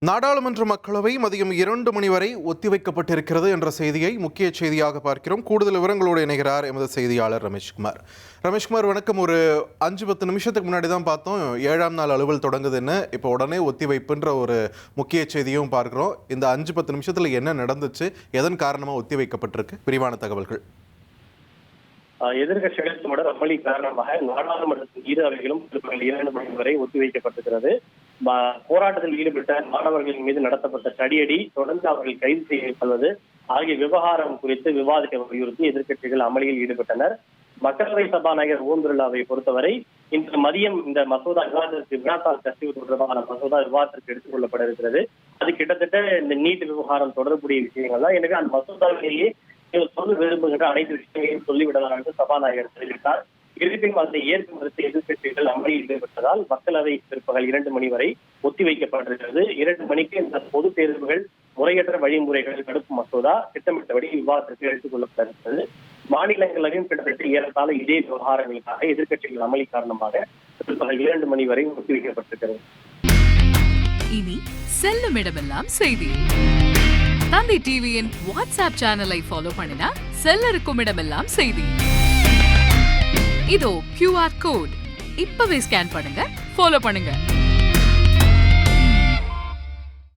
நாடாளுமன்ற மக்களவை மதியம் 2 மணி வரை ஒத்திவைக்கப்பட்டிருக்கிறது என்ற செய்தியை முக்கிய செய்தியாக பார்க்கிறோம். கூடுதல் விவரங்களோடு இணைகிறார் எமது செய்தியாளர் ரமேஷ்குமார். ரமேஷ்குமார், வணக்கம். ஒரு 5-10 நிமிஷத்துக்கு முன்னாடி தான் பார்த்தோம் 7ஆம் நாள் அலுவல் தொடங்குதுன்னு. இப்போ உடனே ஒத்திவைப்புன்ற ஒரு முக்கிய செய்தியும் பார்க்கிறோம். இந்த 5-10 நிமிஷத்தில் என்ன நடந்துச்சு, எதன் காரணமாக ஒத்திவைக்கப்பட்டிருக்கு, விரிவான தகவல்கள். எதிர்கட்சிகள் தொடர் அமளி காரணமாக நாடாளுமன்றத்தின் இரு அவைகளும் 2 மணி வரை ஒத்திவைக்கப்பட்டிருக்கிறது. போராட்டத்தில் ஈடுபட்ட மாணவர்களின் மீது நடத்தப்பட்ட தடியடி, தொடர்ந்து அவர்கள் கைது செய்யப்படுவது ஆகிய விவகாரம் குறித்து விவாதிக்க வலியுறுத்தி எதிர்கட்சிகள் அமளியில் ஈடுபட்டனர். மக்களவை சபாநாயகர் ஓம் பிர்லாவை பொறுத்தவரை இன்று மதியம் இந்த மசோதா வினாத்தாள் கசிவு தொடர்பான மசோதா விவாதத்திற்கு எடுத்துக் கொள்ளப்பட இருக்கிறது. அது கிட்டத்தட்ட இந்த நீட் விவகாரம் தொடர்புடைய விஷயங்கள் தான். எனவே அந்த மசோதாவிலேயே சொல்ல விரும்புகின்ற அனைத்து விஷயங்களையும் சொல்லிவிடலாம் என்று சபாநாயகர் தெரிவித்தார். இருப்பினும் அதை ஏற்க மறுத்த எதிர்கட்சிகள் அமளியில் ஈடுபட்டதால் மக்களவை பிற்பகல் 2 மணி வரை ஒத்திவைக்கப்பட்டிருக்கிறது. 2 மணிக்கு இந்த பொது தேர்வுகள் முறையற்ற வழிமுறைகளை தடுக்கும் மசோதா திட்டமிட்டபடி விவாதத்திற்கு எடுத்துக் கொள்ளப்பட இருக்கிறது. மாநிலங்களவையும் கிட்டத்தட்ட ஏறத்தாழ இதே விவகாரங்களுக்காக எதிர்கட்சிகள் அமளி காரணமாக பிற்பகல் 2 மணி வரை ஒத்திவைக்கப்பட்டிருக்கிறது. இனி செல்லும் இடமெல்லாம் செய்தி. தந்தி டிவியின் வாட்ஸ்அப் சேனலை ஃபாலோ பண்ணினா செல்ல இருக்கும் இடமெல்லாம் செய்தி. இதோ QR கோட் இப்பவே ஸ்கேன் பண்ணுங்க, ஃபாலோ பண்ணுங்க.